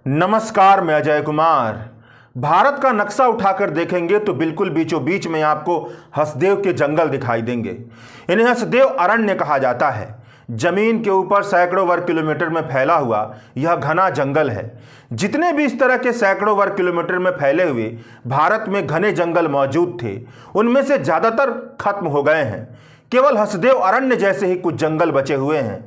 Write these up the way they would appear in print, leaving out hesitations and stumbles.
नमस्कार, मैं अजय कुमार। भारत का नक्शा उठाकर देखेंगे तो बिल्कुल बीचों बीच में आपको हसदेव के जंगल दिखाई देंगे। इन्हें हसदेव अरण्य कहा जाता है। जमीन के ऊपर सैकड़ों वर्ग किलोमीटर में फैला हुआ यह घना जंगल है। जितने भी इस तरह के सैकड़ों वर्ग किलोमीटर में फैले हुए भारत में घने जंगल मौजूद थे, उनमें से ज़्यादातर खत्म हो गए हैं। केवल हसदेव अरण्य जैसे ही कुछ जंगल बचे हुए हैं।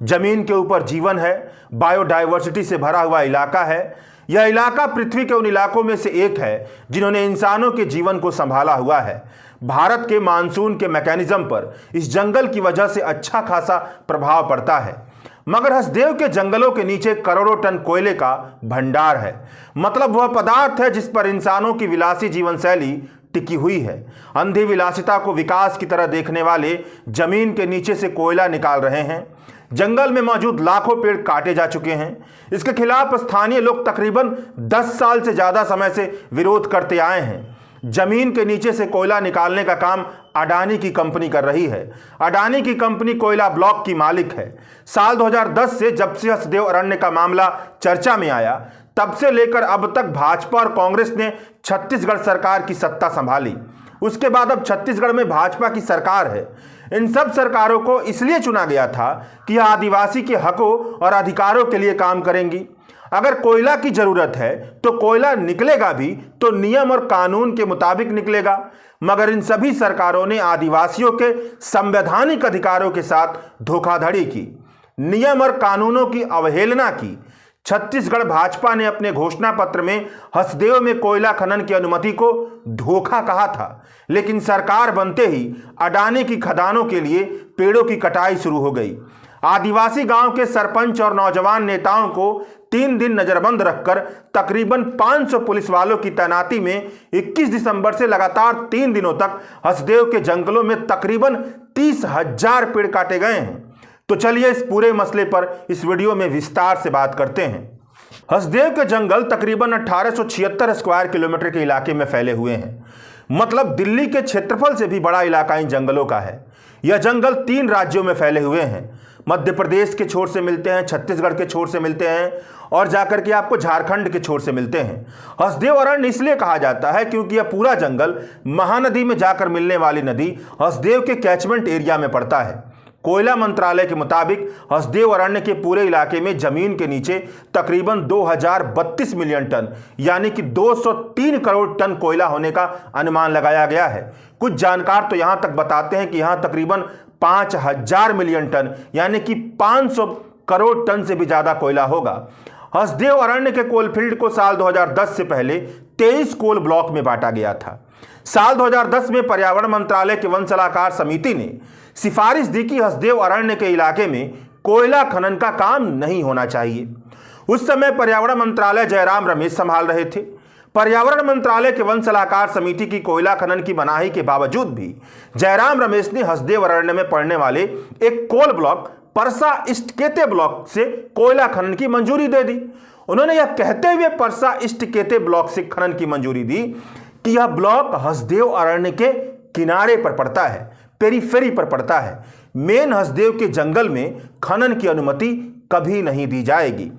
जमीन के ऊपर जीवन है, बायोडाइवर्सिटी से भरा हुआ इलाका है। यह इलाका पृथ्वी के उन इलाकों में से एक है जिन्होंने इंसानों के जीवन को संभाला हुआ है। भारत के मानसून के मैकेनिज्म पर इस जंगल की वजह से अच्छा खासा प्रभाव पड़ता है। मगर हसदेव के जंगलों के नीचे करोड़ों टन कोयले का भंडार है। मतलब वह पदार्थ है जिस पर इंसानों की विलासी जीवन शैली टिकी हुई है। अंधी विलासिता को विकास की तरह देखने वाले जमीन के नीचे से कोयला निकाल रहे हैं। जंगल में मौजूद लाखों पेड़ काटे जा चुके हैं। इसके खिलाफ स्थानीय लोग तकरीबन 10 साल से ज़्यादा समय से विरोध करते आए हैं। जमीन के नीचे से कोयला निकालने का काम अडानी की कंपनी कर रही है। अडानी की कंपनी कोयला ब्लॉक की मालिक है। साल 2010 से जब से हसदेव अरण्य का मामला चर्चा में आया, तब से लेकर अब तक भाजपा और कांग्रेस ने छत्तीसगढ़ सरकार की सत्ता संभाली। उसके बाद अब छत्तीसगढ़ में भाजपा की सरकार है। इन सब सरकारों को इसलिए चुना गया था कि यह आदिवासी के हकों और अधिकारों के लिए काम करेंगी। अगर कोयला की जरूरत है तो कोयला निकलेगा भी तो नियम और कानून के मुताबिक निकलेगा। मगर इन सभी सरकारों ने आदिवासियों के संवैधानिक अधिकारों के साथ धोखाधड़ी की, नियम और कानूनों की अवहेलना की। छत्तीसगढ़ भाजपा ने अपने घोषणा पत्र में हसदेव में कोयला खनन की अनुमति को धोखा कहा था, लेकिन सरकार बनते ही अडानी की खदानों के लिए पेड़ों की कटाई शुरू हो गई। आदिवासी गांव के सरपंच और नौजवान नेताओं को 3 दिन नजरबंद रखकर तकरीबन 500 पुलिस वालों की तैनाती में 21 दिसंबर से लगातार 3 दिनों तक हसदेव के जंगलों में तकरीबन 30,000 पेड़ काटे गए हैं। तो चलिए इस पूरे मसले पर इस वीडियो में विस्तार से बात करते हैं। हसदेव के जंगल तकरीबन 1876 स्क्वायर किलोमीटर के इलाके में फैले हुए हैं। मतलब दिल्ली के क्षेत्रफल से भी बड़ा इलाका इन जंगलों का है। यह जंगल 3 राज्यों में फैले हुए हैं। मध्य प्रदेश के छोर से मिलते हैं, छत्तीसगढ़ के छोर से मिलते हैं और जाकर के आपको झारखंड के छोर से मिलते हैं। हसदेव अरण्य इसलिए कहा जाता है क्योंकि यह पूरा जंगल महानदी में जाकर मिलने वाली नदी हसदेव के कैचमेंट एरिया में पड़ता है। कोयला मंत्रालय के मुताबिक हसदेव अरण्य के पूरे इलाके में जमीन के नीचे तकरीबन 2032 मिलियन टन यानी कि 203 करोड़ टन कोयला होने का अनुमान लगाया गया है। कुछ जानकार तो यहां तक बताते हैं कि यहां तकरीबन 5000 मिलियन टन यानी कि 500 करोड़ टन से भी ज्यादा कोयला होगा। हसदेव अरण्य के कोलफील्ड को साल 2010 से पहले 23 कोल ब्लॉक में बांटा गया था। साल 2010 में पर्यावरण मंत्रालय के वन सलाहकार समिति ने सिफारिश दी कि हसदेव अरण्य के इलाके में कोयला खनन का काम नहीं होना चाहिए। उस समय पर्यावरण मंत्रालय जयराम रमेश संभाल रहे थे। पर्यावरण मंत्रालय के वन सलाहकार समिति की कोयला खनन की मनाही के बावजूद भी जयराम रमेश ने हसदेव अरण्य में पड़ने वाले एक कोल ब्लॉक परसा ईस्ट केते ब्लॉक से कोयला खनन की मंजूरी दे दी। उन्होंने यह कहते हुए परसा ईस्ट केते ब्लॉक से खनन की मंजूरी दी कि यह ब्लॉक हसदेव अरण्य के किनारे पर पड़ता है, पेरीफेरी पर पड़ता है। मेन हसदेव के जंगल में खनन की अनुमति कभी नहीं दी जाएगी।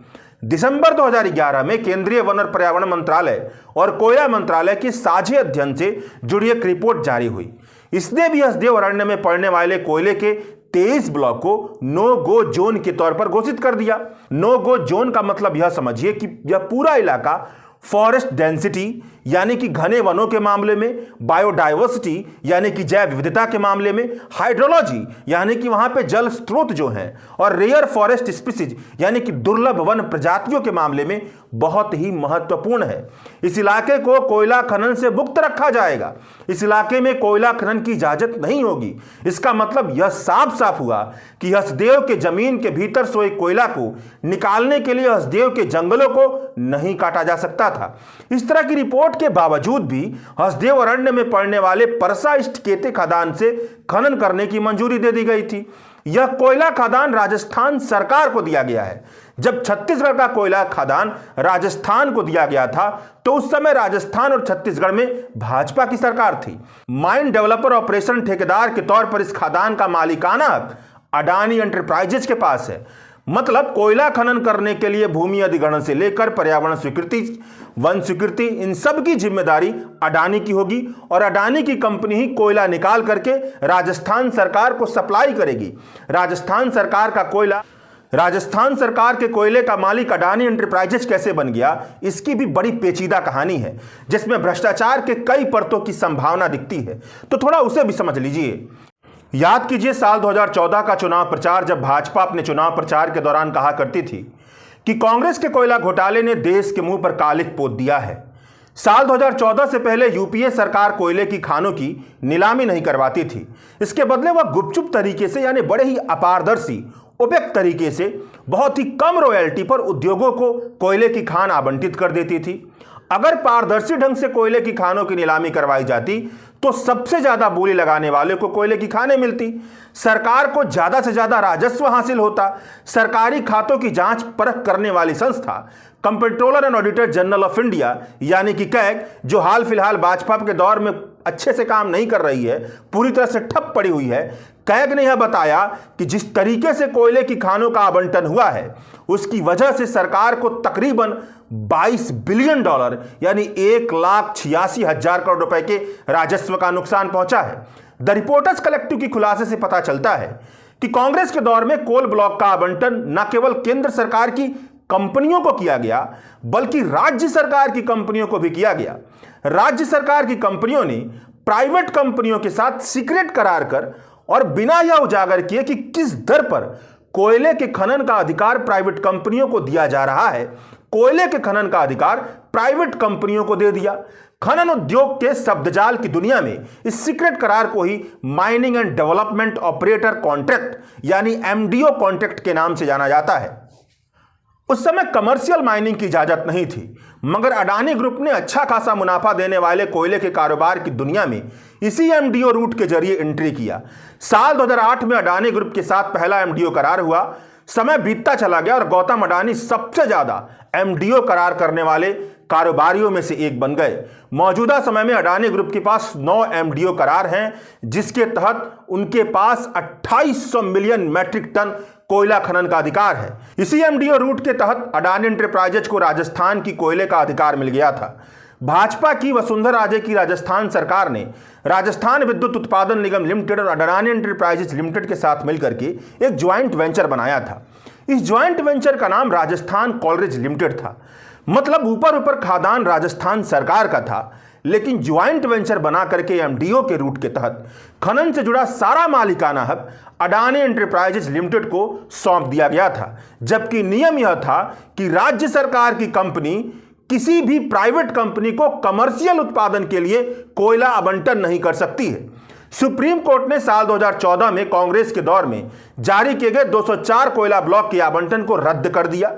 दिसंबर 2011 में केंद्रीय वन और पर्यावरण मंत्रालय और कोयला मंत्रालय के साझे अध्ययन से जुड़ी एक रिपोर्ट जारी हुई। इसने भी हसदेव अरण्य में पड़ने वाले कोयले के 23 ब्लॉक को नो गो जोन के तौर पर घोषित कर दिया। नो गो जोन का मतलब यह समझिए कि यह पूरा इलाका फॉरेस्ट डेंसिटी यानी कि घने वनों के मामले में, बायोडाइवर्सिटी यानी कि जैव विविधता के मामले में, हाइड्रोलॉजी यानी कि वहां पे जल स्रोत जो हैं, और रेयर फॉरेस्ट स्पीसीज यानी कि दुर्लभ वन प्रजातियों के मामले में बहुत ही महत्वपूर्ण है। इस इलाके को कोयला खनन से मुक्त रखा जाएगा। इस इलाके में कोयला खनन की इजाजत नहीं होगी। इसका मतलब यह साफ साफ हुआ कि हसदेव के जमीन के भीतर सोए कोयला को निकालने के लिए हसदेव के जंगलों को नहीं काटा जा सकता था। इस तरह की रिपोर्ट के बावजूद भी हसदेव अरण्य में पड़ने वाले परसा ईस्ट केते खदान से खनन करने की मंजूरी दे दी गई थी। यह कोयला खदान राजस्थान सरकार को दिया गया है। जब छत्तीसगढ़ का कोयला खदान राजस्थान को दिया गया था तो उस समय राजस्थान और छत्तीसगढ़ में भाजपा की सरकार थी। माइन डेवलपर ऑपरेशन ठेकेदार के तौर पर इस खदान का मालिकाना हक अडानी एंटरप्राइजेज के पास है। मतलब कोयला खनन करने के लिए भूमि अधिग्रहण से लेकर पर्यावरण स्वीकृति, वन स्वीकृति, इन सब की जिम्मेदारी अडानी की होगी और अडानी की कंपनी ही कोयला निकाल करके राजस्थान सरकार को सप्लाई करेगी। राजस्थान सरकार के कोयले का मालिक अडानी एंटरप्राइजेज कैसे बन गया, इसकी भी बड़ी पेचीदा कहानी है जिसमें भ्रष्टाचार के कई परतों की संभावना दिखती है, तो थोड़ा उसे भी समझ लीजिए। याद कीजिए साल 2014 का चुनाव प्रचार, जब भाजपा अपने चुनाव प्रचार के दौरान कहा करती थी कि कांग्रेस के कोयला घोटाले ने देश के मुंह पर कालिक पोत दिया है। साल 2014 से पहले यूपीए सरकार कोयले की खानों की नीलामी नहीं करवाती थी। इसके बदले वह गुपचुप तरीके से, यानी बड़े ही अपारदर्शी उपयुक्त तरीके से, बहुत ही कम रॉयल्टी पर उद्योगों को कोयले की खान आवंटित कर देती थी। अगर पारदर्शी ढंग से कोयले की खानों की नीलामी करवाई जाती तो सबसे ज्यादा बोली लगाने वाले को कोयले की खानें मिलती, सरकार को ज्यादा से ज्यादा राजस्व हासिल होता। सरकारी खातों की जांच परख करने वाली संस्था comptroller and auditor general of India यानी कि कैग, जो हाल फिलहाल भाजपा के दौर में अच्छे से काम नहीं कर रही है, पूरी तरह से ठप पड़ी हुई है, कैग ने यह बताया कि जिस तरीके से कोयले की खानों का आवंटन हुआ है उसकी वजह से सरकार को तकरीबन $22 बिलियन यानी 1,86,000 करोड़ रुपए के राजस्व का नुकसान पहुंचा है। द रिपोर्टर्स कलेक्टिव की खुलासे से पता चलता है कि कांग्रेस के दौर में कोल ब्लॉक का आवंटन न केवल केंद्र सरकार की कंपनियों को किया गया बल्कि राज्य सरकार की कंपनियों को भी किया गया। राज्य सरकार की कंपनियों ने प्राइवेट कंपनियों के साथ सीक्रेट करार कर और बिना यह उजागर किए कि किस दर पर कोयले के खनन का अधिकार प्राइवेट कंपनियों को दिया जा रहा है, कोयले के खनन का अधिकार प्राइवेट कंपनियों को दे दिया। खनन उद्योग के शब्दजाल की दुनिया में इस सीक्रेट करार को ही mining and development operator contract यानी एमडीओ कॉन्ट्रैक्ट के नाम से जाना जाता है। उस समय कमर्शियल माइनिंग की इजाजत नहीं थी, मगर अडानी ग्रुप ने अच्छा खासा मुनाफा देने वाले कोयले के कारोबार की दुनिया में इसी एमडीओ रूट के जरिए एंट्री किया। साल 2008 में अडानी ग्रुप के साथ पहला एमडीओ करार हुआ। समय बीतता चला गया और गौतम अडानी सबसे ज्यादा एमडीओ करार करने वाले कारोबारियों में से एक बन गए। मौजूदा समय में अडानी ग्रुप के पास 9 एमडीओ करार हैं, जिसके तहत उनके पास 2800 मिलियन मैट्रिक टन कोयला खनन का अधिकार है। इसी एमडीओ रूट के तहत अडानी एंटरप्राइजेज को राजस्थान की कोयले का अधिकार मिल गया था। भाजपा की वसुंधरा राजे की राजस्थान सरकार ने राजस्थान विद्युत उत्पादन निगम लिमिटेड और अडानी एंटरप्राइजेज लिमिटेड के साथ मिलकर के एक ज्वाइंट वेंचर बनाया था। इस ज्वाइंट वेंचर का नाम राजस्थान कोलरेज लिमिटेड था। मतलब ऊपर खादान राजस्थान सरकार का था, लेकिन ज्वाइंट वेंचर बना करके एमडीओ के रूट के तहत खनन से जुड़ा सारा मालिकाना हक अडानी एंटरप्राइजेज लिमिटेड को सौंप दिया गया था। जबकि नियम यह था कि राज्य सरकार की कंपनी किसी भी प्राइवेट कंपनी को कमर्शियल उत्पादन के लिए कोयला आवंटन नहीं कर सकती है। सुप्रीम कोर्ट ने साल 2014 में कांग्रेस के दौर में जारी किए गए 204 कोयला ब्लॉक के आवंटन को रद्द कर दिया।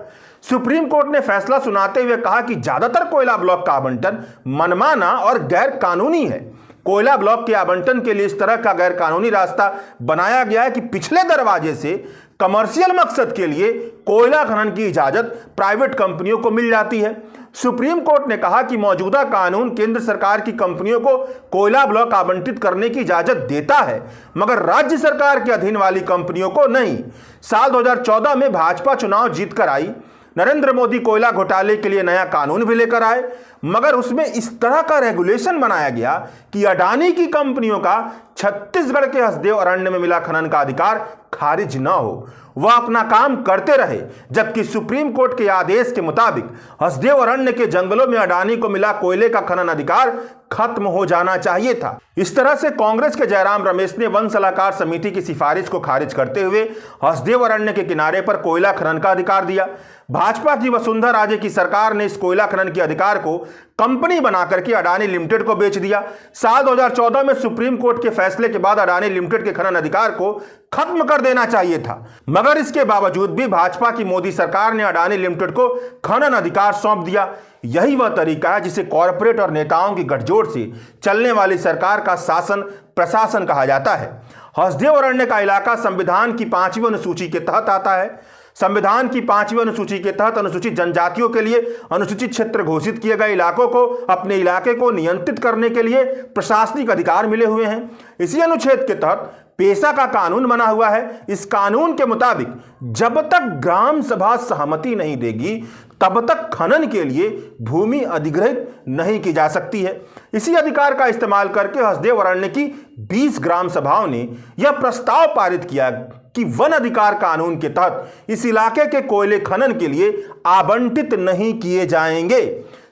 सुप्रीम कोर्ट ने फैसला सुनाते हुए कहा कि ज्यादातर कोयला ब्लॉक का आवंटन मनमाना और गैर कानूनी है। कोयला ब्लॉक के आवंटन के लिए इस तरह का गैर कानूनी रास्ता बनाया गया है कि पिछले दरवाजे से कमर्शियल मकसद के लिए कोयला खनन की इजाजत प्राइवेट कंपनियों को मिल जाती है। सुप्रीम कोर्ट ने कहा कि मौजूदा कानून केंद्र सरकार की कंपनियों को कोयला ब्लॉक आवंटित करने की इजाजत देता है, मगर राज्य सरकार के अधीन वाली कंपनियों को नहीं। साल 2014 में भाजपा चुनाव जीतकर आई। नरेंद्र मोदी कोयला घोटाले के लिए नया कानून भी लेकर आए, मगर उसमें इस तरह का रेगुलेशन बनाया गया कि अडानी की कंपनियों का छत्तीसगढ़ के हसदेव अरण्य में मिला खनन का अधिकार खारिज न हो, वह अपना काम करते रहे। जबकि सुप्रीम कोर्ट के आदेश के मुताबिक हसदेव अरण्य के जंगलों में अडानी को मिला कोयले का खनन अधिकार खत्म हो जाना चाहिए था। इस तरह से कांग्रेस के जयराम रमेश ने वन सलाहकार समिति की सिफारिश को खारिज करते हुए हसदेव अरण्य के किनारे पर कोयला खनन का अधिकार दिया। भाजपा की वसुंधरा राजे की सरकार ने इस कोयला खनन के अधिकार को कंपनी बनाकर के अडानी लिमिटेड को बेच दिया। साल 2014 में सुप्रीम कोर्ट के फैसले के बाद अडानी लिमिटेड के खनन अधिकार को खत्म कर देना चाहिए था, मगर इसके बावजूद भी भाजपा की मोदी सरकार ने अडानी लिमिटेड को खनन अधिकार सौंप दिया। यही वह तरीका है जिसे कॉरपोरेट और नेताओं की गठजोड़ से चलने वाली सरकार का शासन प्रशासन कहा जाता है। हसदेव अरण्य का इलाका संविधान की 5वीं अनुसूची के तहत आता है। संविधान की 5वीं अनुसूची के तहत अनुसूचित जनजातियों के लिए अनुसूचित क्षेत्र घोषित किए गए इलाकों को अपने इलाके को नियंत्रित करने के लिए प्रशासनिक अधिकार मिले हुए हैं। इसी अनुच्छेद के तहत पेशा का कानून बना हुआ है। इस कानून के मुताबिक जब तक ग्राम सभा सहमति नहीं देगी तब तक खनन के लिए भूमि अधिग्रहित नहीं की जा सकती है। इसी अधिकार का इस्तेमाल करके हसदेव अरण्य की 20 ग्राम सभाओं ने यह प्रस्ताव पारित किया कि वन अधिकार कानून के तहत इस इलाके के कोयले खनन के लिए आवंटित नहीं किए जाएंगे।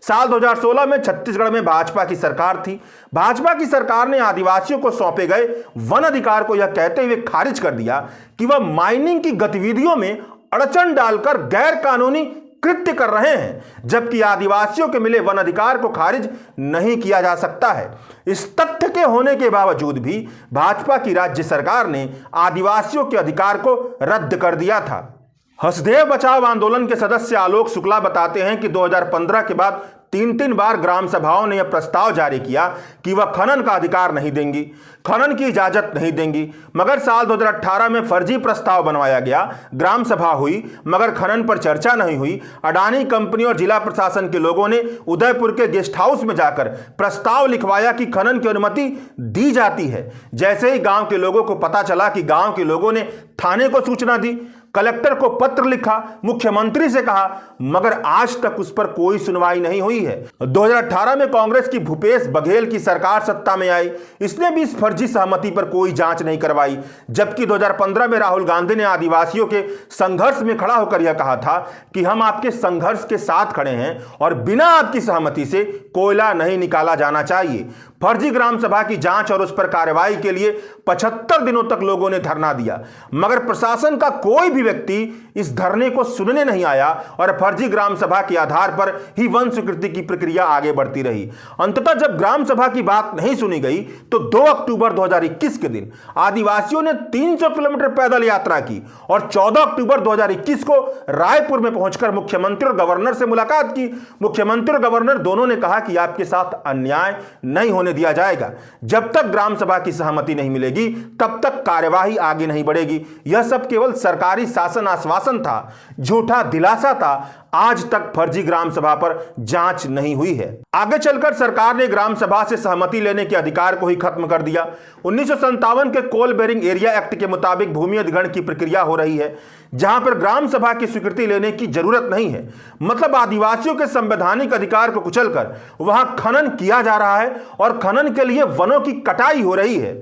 साल 2016 में छत्तीसगढ़ में भाजपा की सरकार थी। भाजपा की सरकार ने आदिवासियों को सौंपे गए वन अधिकार को यह कहते हुए खारिज कर दिया कि वह माइनिंग की गतिविधियों में अड़चन डालकर गैर कानूनी कृत्य कर रहे हैं, जबकि आदिवासियों के मिले वन अधिकार को खारिज नहीं किया जा सकता है। इस तथ्य के होने के बावजूद भी भाजपा की राज्य सरकार ने आदिवासियों के अधिकार को रद्द कर दिया था। हसदेव बचाओ आंदोलन के सदस्य आलोक शुक्ला बताते हैं कि 2015 के बाद 3 बार ग्राम सभाओं ने यह प्रस्ताव जारी किया कि वह खनन का अधिकार नहीं देंगी, खनन की इजाजत नहीं देंगी, मगर साल 2018 में फर्जी प्रस्ताव बनवाया गया। ग्राम सभा हुई मगर खनन पर चर्चा नहीं हुई। अडानी कंपनी और जिला प्रशासन के लोगों ने उदयपुर के गेस्ट हाउस में जाकर प्रस्ताव लिखवाया कि खनन की अनुमति दी जाती है। जैसे ही गांव के लोगों को पता चला कि गांव के लोगों ने थाने को सूचना दी, कलेक्टर को पत्र लिखा, मुख्यमंत्री से कहा, मगर आज तक उस पर कोई सुनवाई नहीं हुई है। 2018 में कांग्रेस की भूपेश बघेल की सरकार सत्ता में आई। इसने भी इस फर्जी सहमति पर कोई जांच नहीं करवाई, जबकि 2015 में राहुल गांधी ने आदिवासियों के संघर्ष में खड़ा होकर यह कहा था कि हम आपके संघर्ष के साथ खड़े हैं और बिना आपकी सहमति से कोयला नहीं निकाला जाना चाहिए। फर्जी ग्राम सभा की जांच और उस पर कार्रवाई के लिए 75 दिनों तक लोगों ने धरना दिया, मगर प्रशासन का कोई भी व्यक्ति इस धरने को सुनने नहीं आया और फर्जी ग्राम सभा के आधार पर ही वन स्वीकृति की प्रक्रिया आगे बढ़ती रही। अंततः जब ग्राम सभा की बात नहीं सुनी गई तो 2 अक्टूबर 2021 के दिन आदिवासियों ने 300 किलोमीटर पैदल यात्रा की और 14 अक्टूबर 2021 को रायपुर में पहुंचकर मुख्यमंत्री और गवर्नर से मुलाकात की। मुख्यमंत्री और गवर्नर दोनों ने कहा कि आपके साथ अन्याय नहीं होने दिया जाएगा। जब तक ग्राम सभा की सहमति नहीं मिलेगी तब तक कार्यवाही आगे नहीं बढ़ेगी। यह सब केवल सरकारी शासन आश्वासन था, झूठा दिलासा था। आज तक फर्जी ग्राम सभा पर जांच नहीं हुई है। आगे चलकर सरकार ने ग्राम सभा से सहमति लेने के अधिकार को ही खत्म कर दिया। 1957 के कोल बेरिंग एरिया एक्ट के मुताबिक भूमि अधिग्रहण की प्रक्रिया हो रही है, जहां पर ग्राम सभा की स्वीकृति लेने की जरूरत नहीं है। मतलब आदिवासियों के संवैधानिक अधिकार को कुचलकर वहां खनन किया जा रहा है और खनन के लिए वनों की कटाई हो रही है।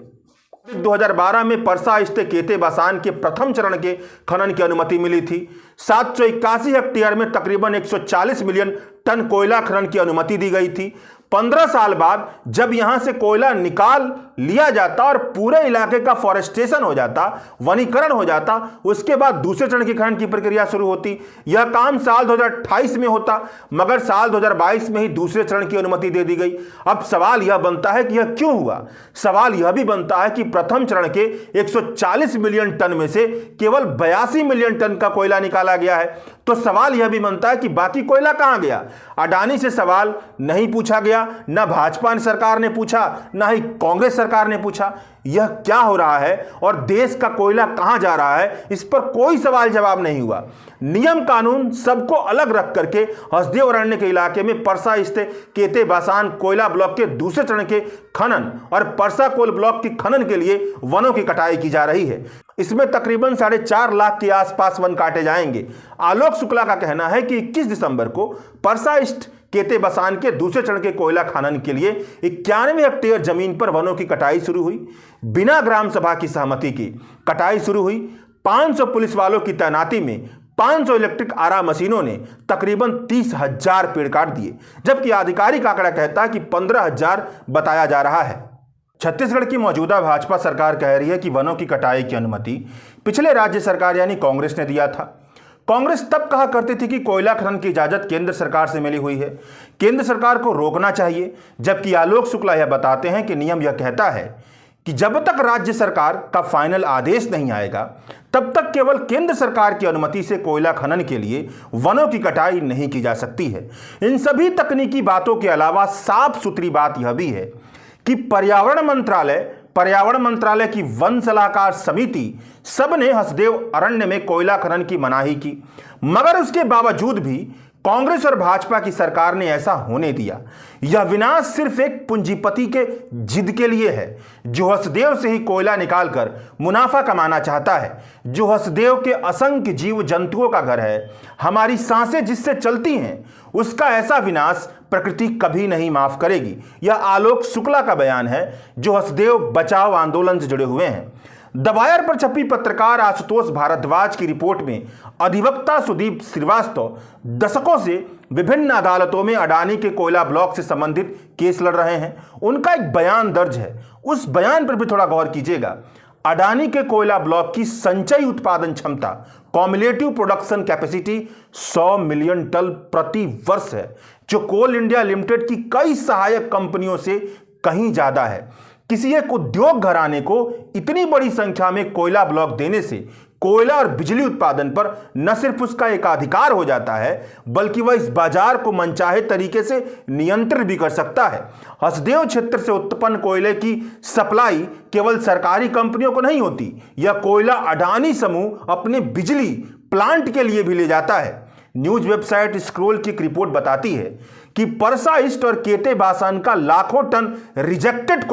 2012 में परसा स्थित केते बासान के प्रथम चरण के खनन की अनुमति मिली थी। 781 हेक्टेयर में तकरीबन 140 मिलियन टन कोयला खनन की अनुमति दी गई थी। 15 साल बाद जब यहां से कोयला निकाल लिया जाता और पूरे इलाके का फॉरेस्टेशन हो जाता, वनीकरण हो जाता, उसके बाद दूसरे चरण की खनन की प्रक्रिया शुरू होती। यह काम साल 2028 में होता, मगर साल 2022 में ही दूसरे चरण की अनुमति दे दी गई। अब सवाल यह बनता है कि यह क्यों हुआ। सवाल यह भी बनता है कि प्रथम चरण के 140 मिलियन टन में से केवल 82 मिलियन टन का कोयला निकाला गया है। तो सवाल यह भी बनता है कि बाकी कोयला कहां गया। अडानी से सवाल नहीं पूछा गया, न भाजपा सरकार ने पूछा, न ही कांग्रेस सरकार ने पूछा। यह क्या हो रहा है और देश का कोयला कहां जा रहा है, इस पर कोई सवाल जवाब नहीं हुआ। नियम कानून सबको अलग रख करके हसदेव अरण्य के इलाके में परसा स्थित केते बासान कोयला ब्लॉक के दूसरे चरण के खनन और परसा कोल ब्लॉक की खनन के लिए वनों की कटाई की जा रही है। इसमें तकरीबन 4.5 लाख के आसपास वन काटे जाएंगे। आलोक शुक्ला का कहना है कि 21 दिसंबर को परसा स्थित केते बासान के दूसरे चरण के कोयला खनन के लिए 91 हेक्टेयर जमीन पर वनों की कटाई शुरू हुई। बिना ग्राम सभा की सहमति की कटाई शुरू हुई। 500 पुलिस वालों की तैनाती में 500 इलेक्ट्रिक आरा मशीनों ने तकरीबन 30,000 पेड़ काट दिए, जबकि आधिकारिक आंकड़ा कहता है कि 15,000 बताया जा रहा है। छत्तीसगढ़ की मौजूदा भाजपा सरकार कह रही है कि वनों की कटाई की अनुमति पिछले राज्य सरकार यानी कांग्रेस ने दिया था। कांग्रेस तब कहा करती थी कि कोयला खनन की इजाजत केंद्र सरकार से मिली हुई है, केंद्र सरकार को रोकना चाहिए। जबकि आलोक शुक्ला यह बताते हैं कि नियम यह कहता है कि जब तक राज्य सरकार का फाइनल आदेश नहीं आएगा तब तक केवल केंद्र सरकार की अनुमति से कोयला खनन के लिए वनों की कटाई नहीं की जा सकती है। इन सभी तकनीकी बातों के अलावा साफ सुथरी बात यह भी है कि पर्यावरण मंत्रालय की वन सलाहकार समिति सबने हसदेव अरण्य में कोयला खनन की मनाही की, मगर उसके बावजूद भी कांग्रेस और भाजपा की सरकार ने ऐसा होने दिया। यह विनाश सिर्फ एक पूंजीपति के जिद के लिए है, जो हसदेव से ही कोयला निकालकर मुनाफा कमाना चाहता है, जो हसदेव के असंख्य जीव जंतुओं का घर है, हमारी सांसें जिससे चलती हैं। उसका ऐसा विनाश प्रकृति कभी नहीं माफ करेगी। यह आलोक शुक्ला का बयान है, जो हसदेव बचाओ आंदोलन से जुड़े हुए हैं। द वायर पर छपी पत्रकार आशुतोष भारद्वाज की रिपोर्ट में अधिवक्ता सुदीप श्रीवास्तव दशकों से विभिन्न अदालतों में अडानी के कोयला ब्लॉक से संबंधित केस लड़ रहे हैं। उनका एक बयान दर्ज है, उस बयान पर भी थोड़ा गौर कीजिएगा। अडानी के कोयला ब्लॉक की संचयी उत्पादन क्षमता, cumulative production capacity 100 million ton प्रति वर्ष है, जो कोल इंडिया लिमिटेड की कई सहायक कंपनियों से कहीं ज्यादा है। किसी एक उद्योग घराने को इतनी बड़ी संख्या में कोयला ब्लॉक देने से कोयला और बिजली उत्पादन पर न सिर्फ उसका एकाधिकार हो जाता है, बल्कि वह इस बाजार को मनचाहे तरीके से नियंत्रित भी कर सकता है। हसदेव क्षेत्र से उत्पन्न कोयले की सप्लाई केवल सरकारी कंपनियों को नहीं होती, यह कोयला अडानी समूह अपने बिजली प्लांट के लिए भी ले जाता है। न्यूज वेबसाइट स्क्रोल की एक रिपोर्ट बताती है कि परसा ईस्ट और केटे बासान का लाखों टन रिजेक्टेड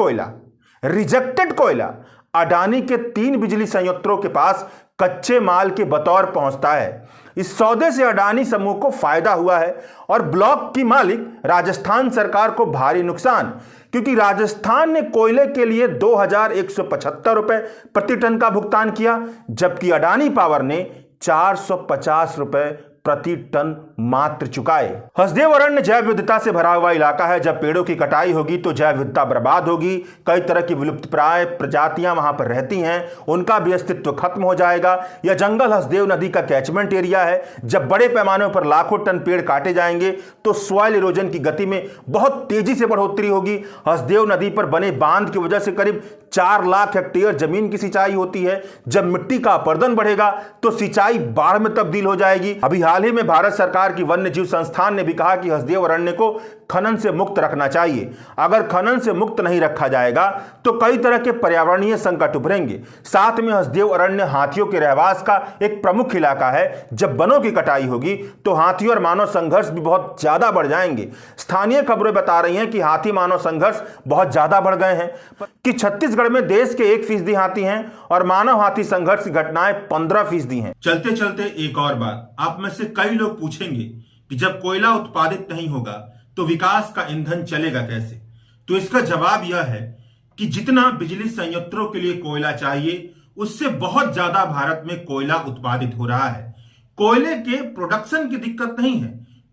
कोयला अडानी के 3 बिजली संयंत्रों के पास कच्चे माल के बतौर पहुंचता है। इस सौदे से अडानी समूह को फायदा हुआ है और ब्लॉक की मालिक राजस्थान सरकार को भारी नुकसान, क्योंकि राजस्थान ने कोयले के लिए 2175 रुपए प्रति टन का भुगतान किया, जबकि अडानी पावर ने 450 रुपए प्रति टन मात्र चुकाए। हसदेव अरण्य जैव विविधता से भरा हुआ इलाका है। जब पेड़ों की कटाई होगी तो जैव विविधता बर्बाद होगी। कई तरह की विलुप्तप्राय प्रजातियां वहां पर रहती हैं, उनका भी अस्तित्व खत्म हो जाएगा। यह जंगल हसदेव नदी का कैचमेंट एरिया है। जब बड़े पैमाने पर लाखों टन पेड़ काटे जाएंगे तो सॉइल इरोजन की गति में बहुत तेजी से बढ़ोतरी होगी। हसदेव नदी पर बने बांध की वजह से करीब 4 लाख हेक्टेयर जमीन की सिंचाई होती है। जब मिट्टी का अपरदन बढ़ेगा तो सिंचाई बाढ़ में तब्दील हो जाएगी। अभी हाल ही में भारत सरकार की वन्य जीव संस्थान ने भी कहा कि हसदेव अरण्य को खनन से मुक्त रखना चाहिए। अगर खनन से मुक्त नहीं रखा जाएगा तो कई तरह के पर्यावरणीय संकट उभरेंगे। साथ में हसदेव अरण्य हाथियों के रहवास का एक प्रमुख इलाका है। जब वनों की कटाई होगी तो हाथी और मानव संघर्ष भी बहुत ज्यादा बढ़ जाएंगे। स्थानीय खबरें बता रही हैं कि हाथी मानव संघर्ष बहुत ज्यादा बढ़ गए हैं, कि छत्तीसगढ़ में देश के 1% हाथी हैं और मानव हाथी संघर्ष की घटनाएं 15% हैं। चलते चलते एक और बात, आप में से कई लोग पूछेंगे कि जब कोयला उत्पादित नहीं होगा तो विकास का ईंधन चलेगा कैसे? तो इसका जवाब यह है कि जितना बिजली संयंत्रों के लिए कोयला चाहिए, उससे बहुत ज्यादा भारत में कोयला उत्पादित हो रहा है। कोयले के प्रोडक्शन की दिक्कत नहीं है,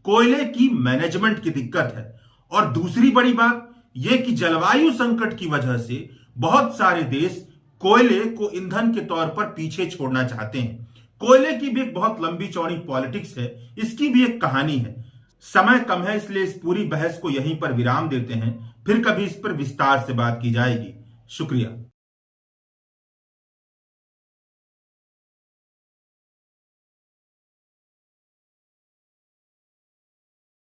कोयले की मैनेजमेंट की दिक्कत है। और दूसरी बड़ी बात यह कि जलवायु संकट की वजह से बहुत सारे देश कोयले को ईंधन के तौर पर पीछे छोड़ना चाहते हैं। कोयले की भी एक बहुत लंबी चौड़ी पॉलिटिक्स है, इसकी भी एक कहानी है। समय कम है, इसलिए इस पूरी बहस को यहीं पर विराम देते हैं। फिर कभी इस पर विस्तार से बात की जाएगी। शुक्रिया।